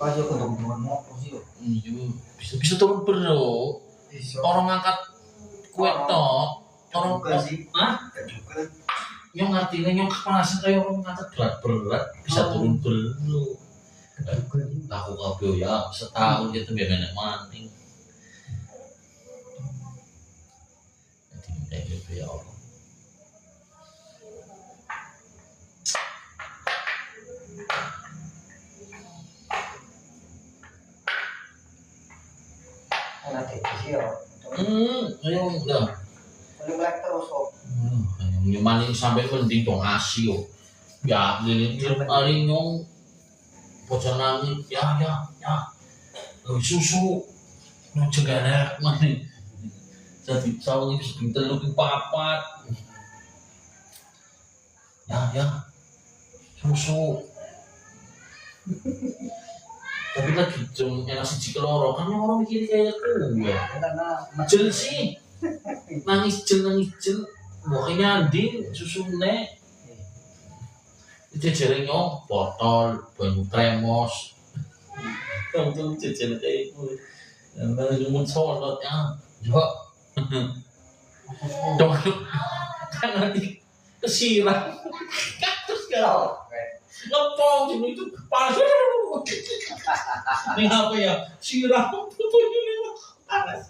Pas yo kedung-kedungan motor sih yo. Iya, bisa turun bro. Orang ngangkat kue tok, orang juga sih. ah, juga. yang ngerti yang kepanasan kayak orang ngangkat berat bisa turun bro. Aku kabel ya setahun gitu biar nenek maning. Jadi kayak gitu ya Allah. Enak deh sih yo. Ayo udah. Paling melek terus kok. Maning sampai mending dong asi yo. Ya, ini paling nyong bocah nangis ya. Susu. Nong cegana maning. Jadi sawang itu sebintel lu papat. Ya. Susu. Tapi lagi jam enak siji keloro kan orang mikir kayak gue. Jel sih. Nangis jel. Makanya anding susu nek. Itu jaring nyong botol banyu kremos. Kamu jajan kayak gue. Yang langsung solot ya. Yo. Dong kan nanti kesiram. Terus kalau ngepong itu panas. Ini apa ya? Siram panas.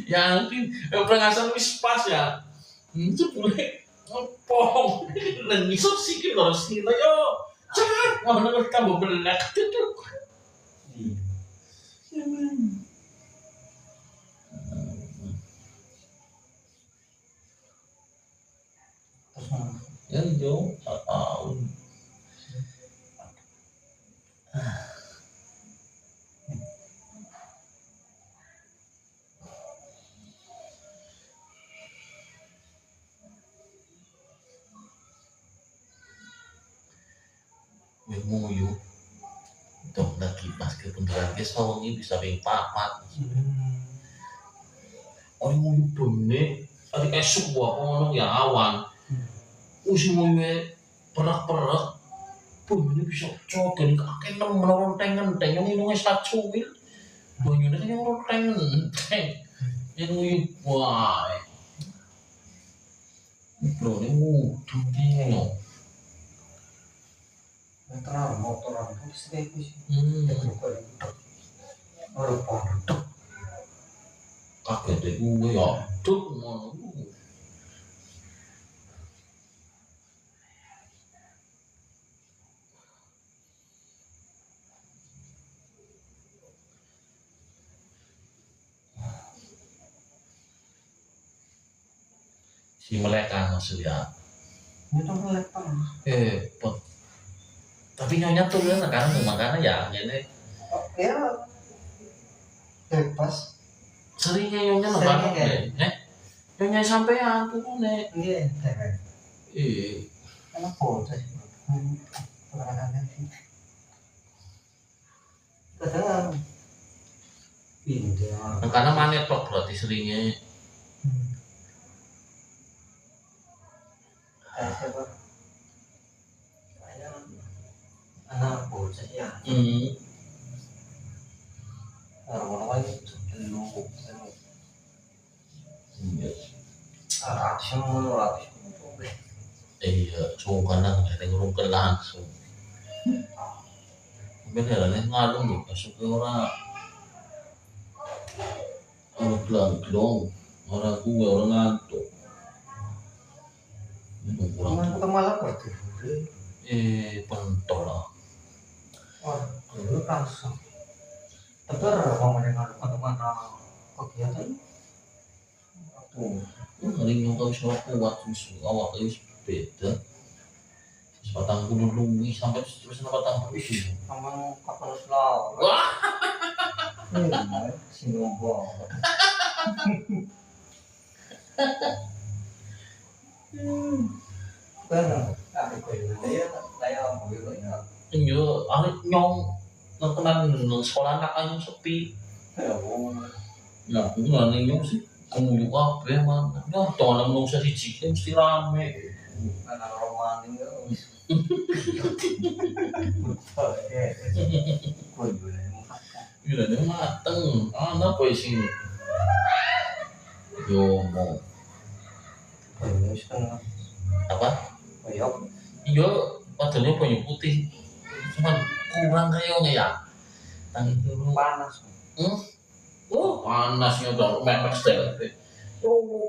Ya mungkin perengasan wis pas ya. Itu boleh ngepong. Dan misal sih kalau sini yo. Cepat ngono kamu belak. Ya yo, tahun. Nguyu dong lagi pas ke beneran ke sawangi bisa ping papat. Orang nguyu bene tadi esuk gua ngono ya awan. Wis nguyu perak bene bisa cogen kakek nang menorong tengen yang minumnya sacuil. Banyune kan orang tengen. Yang nguyu wae. Bro ini mudu dino. Motoran itu sih orang panduk kaget deh gue ya duk ngono si meleka maksudnya itu melek pot tapi nyonya tuh kan sekarang makanya ya ini ya bebas seringnya nyonya nggak nyonya sampean tuh nih iya enak bocah sih kadang pindah karena manet kok berarti seringnya siapa anak bocah ya orang-orang itu dulu iya cuma kadang ada ngerungkel langsung beneran ngalung nih masuk ke orang gelong orang gue orang ngantuk itu malah berarti pentol lah dulu langsung tebar mau mendengar kemana kegiatan hari ini kau bisa kuat musuh awak itu beda sebatang gunung lungi sampai terus sebatang gunung emang kapal selau wah Singapura benar aku saya mobil banyak iya ahli nyong nontonan sekolah anak aja sepi ya nah aku nggak nyong sih kamu juga apa ya man ya jangan nong sesi mesti rame Karena roman itu. Gila dia mateng. Apa isi? Yo mau apa? Iya, padahal banyak putih. Cuman kurang kayaknya ya. Tangi dulu. Panas. Oh, panasnya udah mepet deh. Oh,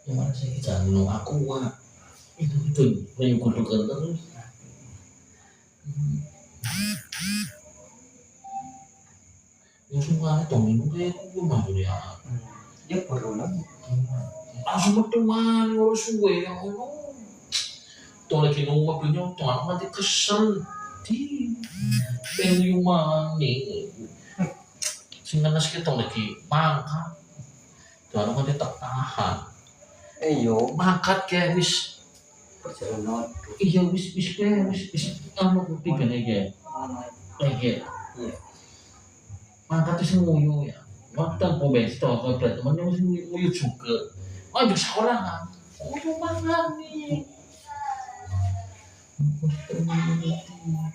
gimana sih kita minum aku itu yang kudukan terus. Yang semua itu minum kayak aku mah ya. Dia baru lagi. Langsung berteman harus suwe ya Allah. Tuh lagi nunggu mobilnya tuh nanti kesel di penyuman nih. Sehingga nasi kita lagi mangkat. Tuh nanti tak tahan. Yo, Mangkat kayak wis. perjalanan. Iya wis anu tiga nih kayak. Mangkat itu nguyu ya. Waktu pembesto ke temannya mesti nguyu juga. Oh juga sekolah kan. Oh mangan nih.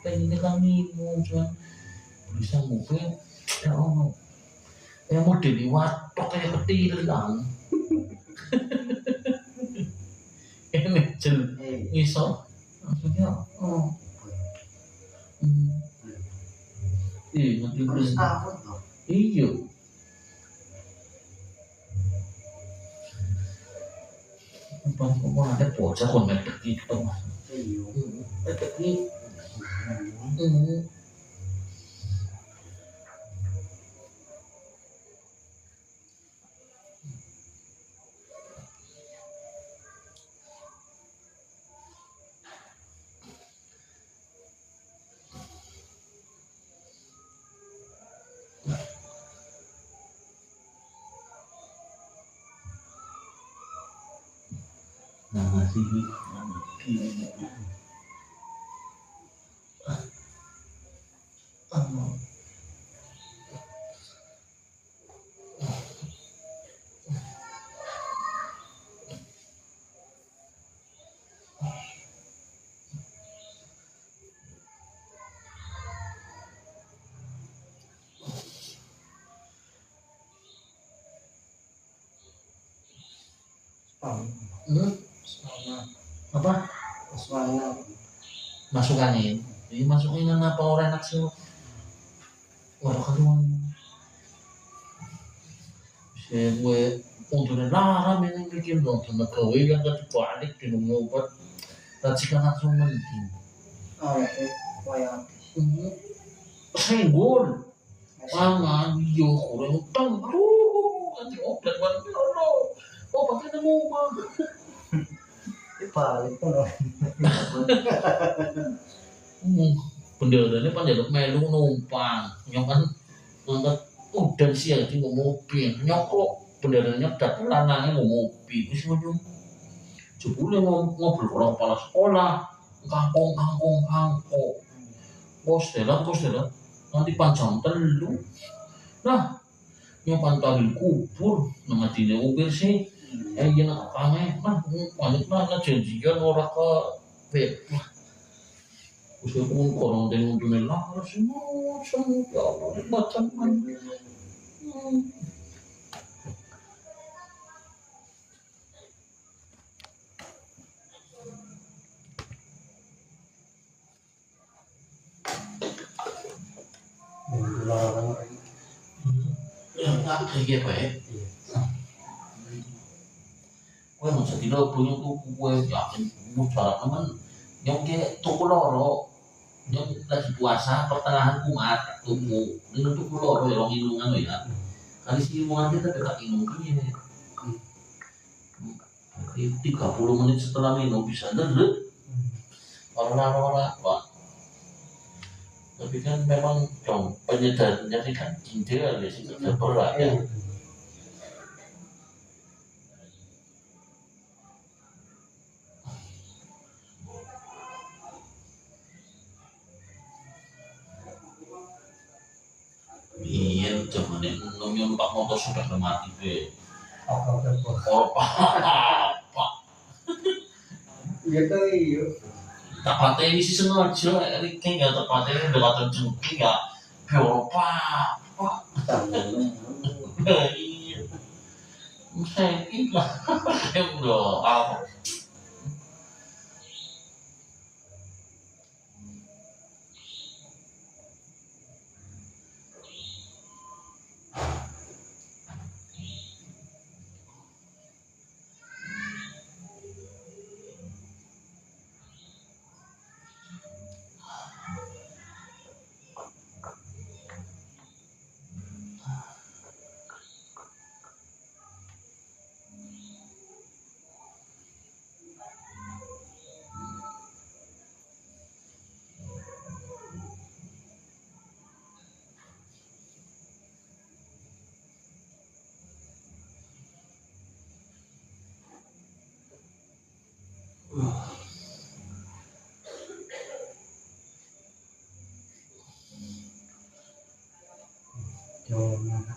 Pengen kami mau cuman bisa mobil. Ya Allah. Ya mau diwatok kayak ketilang. Ini cel iso. Maksudnya iya ngerti Terus belum? apa tuh? Iya. Kok ada bocah kon metek gitu mas. Iya. Metek gitu. Nah masih apa? Masuk angin. Ini masuk angin apa orang enak sih? Orang keluar. Gue untuk larang ini bikin dong sama kowe yang gak dibalik di obat. Tapi kan langsung mending. Oh ya, wayang. Senggol. Pangan yo kurang utang. Nanti obat banget lo. Oh pakai nemu mah. Balik kan. Benderanya panjaluk melu numpang. Yang kan ngangkat udan sih di mobil. Nyokok benderanya datang lanangnya mau mobil. Terus ngomong. Jebule ngobrol orang kepala sekolah. Kangkong. Kos dela. Nanti panjang telu. Nah, yang pantalin kubur nama tidak ubir sih. Iya nak kangen. Nah, banyak nanya janjian orang ke bebas. Usia pun korang dengan dunia lah semua ya Allah macam kayak apa ya? Kue masa tidak punya tuh kue yakin mau cara teman yang kayak tuku loro yang lagi puasa pertengahan kumat tuku dengan tuku loro yang ilmungan ya kali si ilmungan kita dekat ilmungan ya 30 menit setelah minum bisa dedet orang-orang pak tapi kan memang dong penyedarannya kan jendela ya sih tidak berat ya. Zaman ini numpak motor sudah mati be. Oke. Oh, apa? Iya tuh iya. Tak pateni sih sengaja, Ricky nggak tak pateni udah kata jengking ya. Apa? Iya. Mungkin lah. Ya udah apa?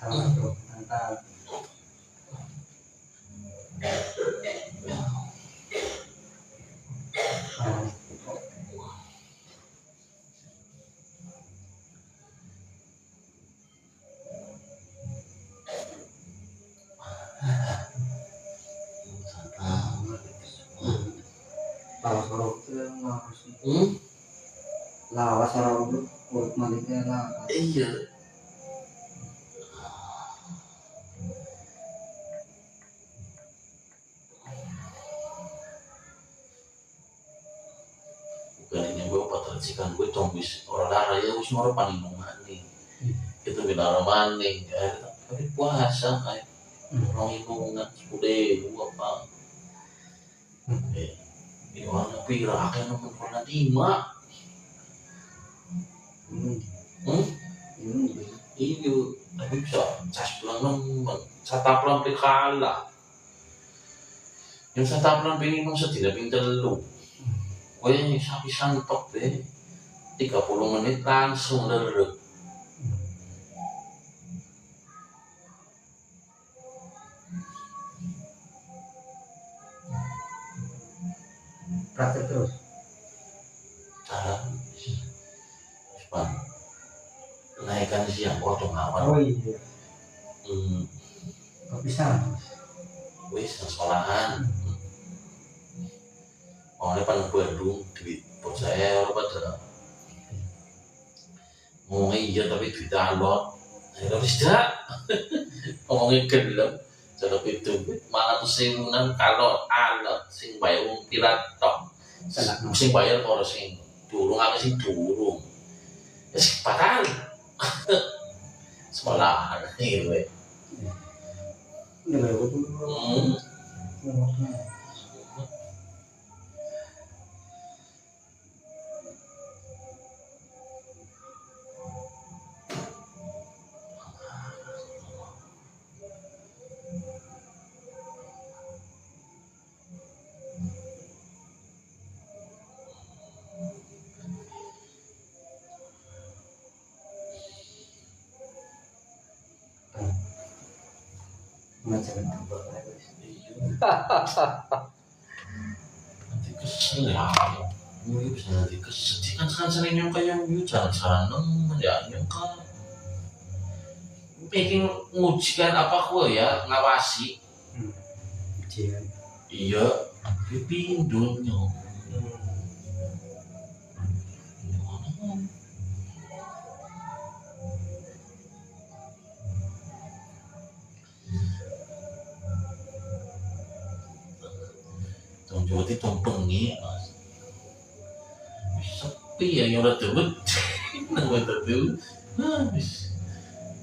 Mantap. Kalau itu harus lawas orang itu kulit maliknya lah. Iya. Bukan gue patricikan gue tombis orang lara ya wis moro paling nih. Itu bilang maning, tapi puasa kayak orang inungan sudah apa? Ini orang pira akan nonton pernah lima. Iya, tapi bisa cas pulang nembang, satu pulang kalah. Yang satu pulang pengen mau tidak pinter lu. Gue sapi santok deh, 30 menit langsung lerut. Praktek terus. Cepat. Naikkan siang potong awal. Oh iya. Kok bisa? Wis sekolahan. Awalnya paling Bandung duit buat saya apa pada ngomongnya iya tapi duit alot. Akhirnya tidak ngomongnya gelap. Jadi itu malah tuh singunan kalau alot sing bayar pilat tok. Sing bayar orang sing durung apa sing durung. Ya sing patah. Sekolahan gitu. Udah betul. Macam Nanti kesel ya. Mungkin bisa nanti kesel. Kan sering nyongka yang jalan-jalan nemen ya nyongka. Pengen ngujikan apa kue ya ngawasi. Iya, pindonnya. Jadi tumpengi sepi ya yang udah tebet nama tebet habis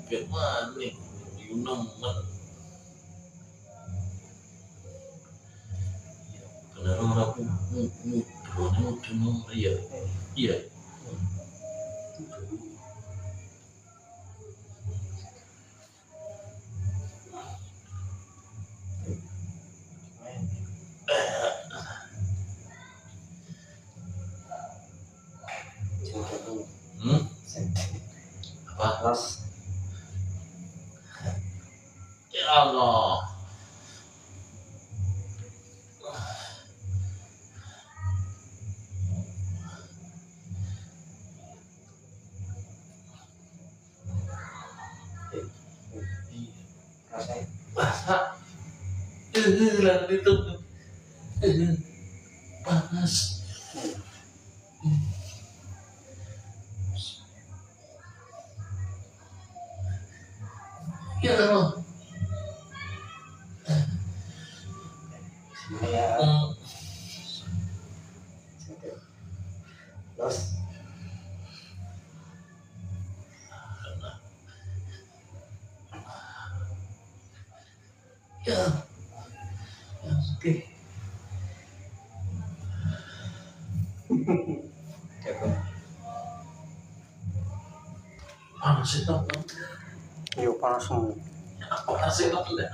kemana nemen karena orang drone iya apa Los Ya Allah. Rasain. Masa lalu itu panas. Ya Allah. Sini ya. Terus Ya. Oke. Panas itu. Iya panas semua. Panas itu enggak?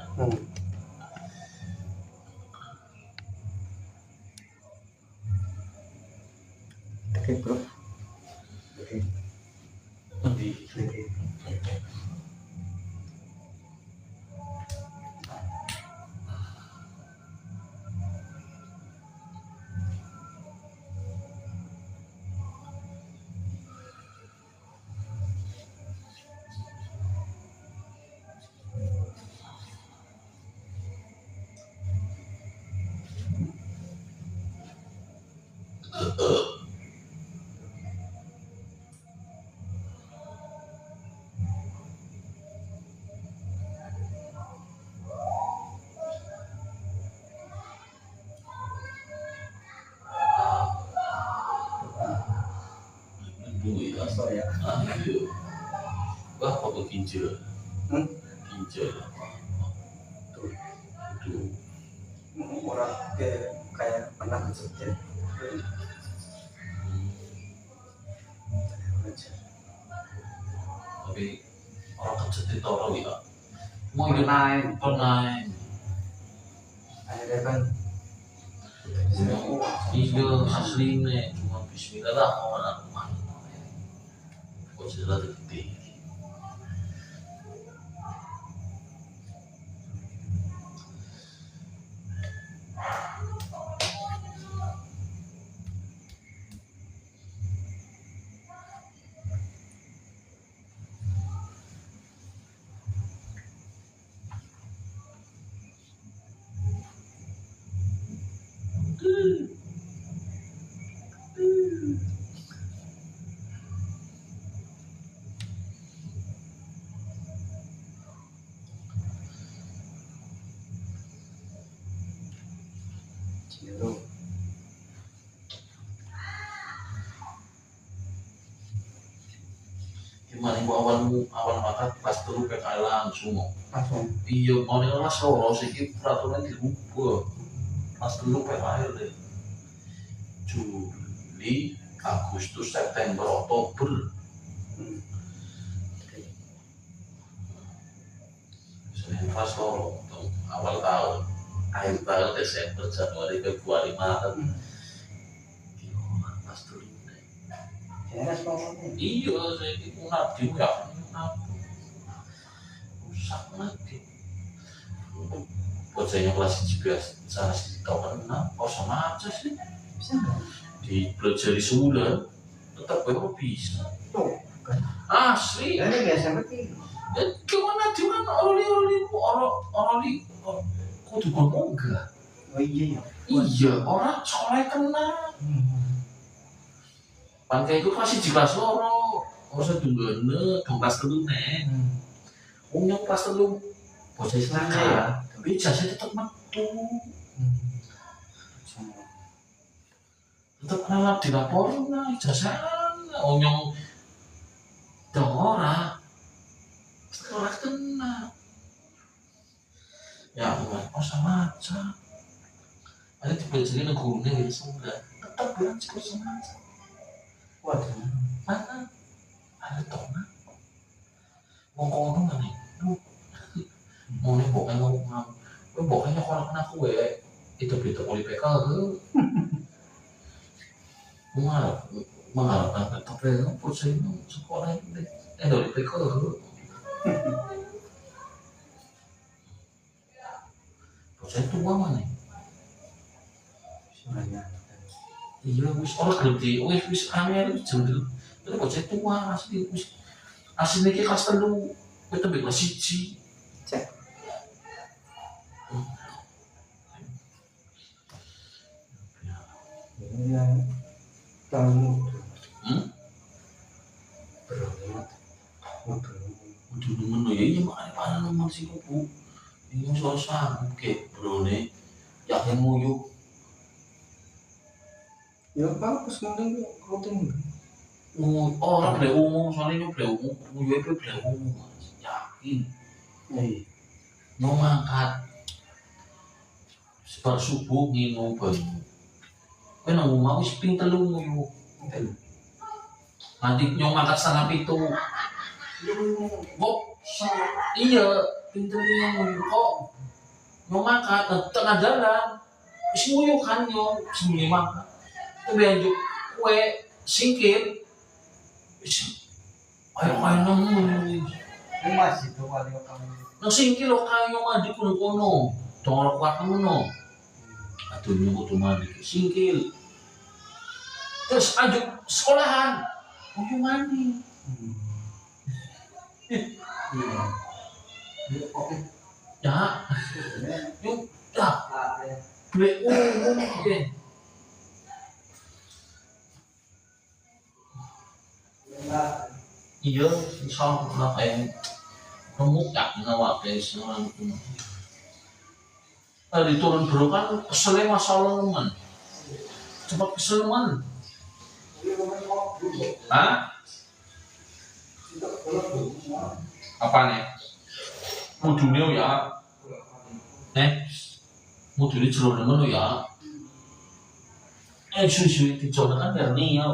Oke bro. oke. Di bui ya. Masuk ya. Ayo. Wah, apa ginjal? Ginjal. Tuh. Tuh. Orang kayak pernah kejepit. Tapi orang kecil itu orang ya. Mau hidup Pernah. pernah. Akhirnya kan. Iya aslinya cuma Bismillah lah orang kok sudah gede. Ciru. Gimana ibu awal makan pas terus PKL langsung. Langsung. Iya mau nih kelas loro sih peraturan dirubah. Pas dulu PKL deh. Juli, Agustus, September, Oktober. Senin pas loro awal tahun, akhir tahun Desember, Januari, Februari, Maret. Gimana pas dulu deh. Ya semuanya. Iya, saya itu nabi ya, nabi. Rusak nabi. Bocahnya kelas 17, saya sih tahu kan, kosong aja sih. Bisa nggak? Dipelajari sebulan, tetap baru bisa. Tuh. Kan. Asli. Ini biasa berarti. Ya gimana dia kan orang kok juga enggak? Oh iya ya. Iya, orang sekolah kena. Pakai itu kasih jelas loro. Masa dunggane, dong kelas telu nek. Wong yang kelas telu bocah Islam ya. Tapi ijazah tetep metu. Tetep nalap dilaporin lah ijazah. Wong yang dong ora. Sekolah kena. Ya ampun, sama aja. Ada dipelajarin gurunya gitu sudah. Tetap bilang cukup sama aja. Waduh. Mana? Ada tona. Mau kono nggak nih? Mau nih pokoknya ngomong. Pokoknya kalau kena kue itu berita oleh PK. Mengharapkan tapi saya sekolah ini dari PK. tua mana? Sebenarnya. Iya, wis ora gede, wis angel jendel. Tapi bocah tua asli wis asline ki kelas 3, wis tembek kelas 1. Cek. Ini yang tahu. Berat. Udah nemen ya iya makanya mana nemen sih bu. Ini soal sanggup kayak brone, yakin nguyuk. Ya bagus mending rutin. Orang boleh umum soalnya ini boleh umum, nguyuk itu boleh umum, yakin. Iya. Mau ngangkat, sebar subuh nginum banyu. Kau nang mau sih pinter lu nguyuk. Nanti nyong ngangkat setengah itu. Kok iya pinter yang nguyuk kok mau makan tengah jalan isi nguyuk kan nyong sebelum makan itu bianjuk kue singkir ayo nang Ini masih tuh kali kamu. nang singkir lo kayo nyong mandi kuno kono dong kuat kono aduh nyong kudu mandi singkir terus ajuk sekolahan mau mandi. Iya. Oke. Ya, yuk, dah, boleh umum, oke. Iya, insya Allah kayak remuk ya, ngawak kayak seorang itu. Tadi turun bro kan keselnya masalah teman, cepat kesel teman. Hah? Apa nih? Mudune ya. Mudune jero nemen ya. Susu dicoba kan berni ya.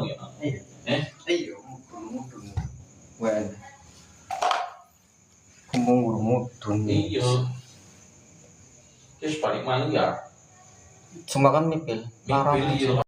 Iya, mudun. Wen. Kumpul mudun. Iya. Terus balik mana ya? Cuma kan mipil. Mipil iya.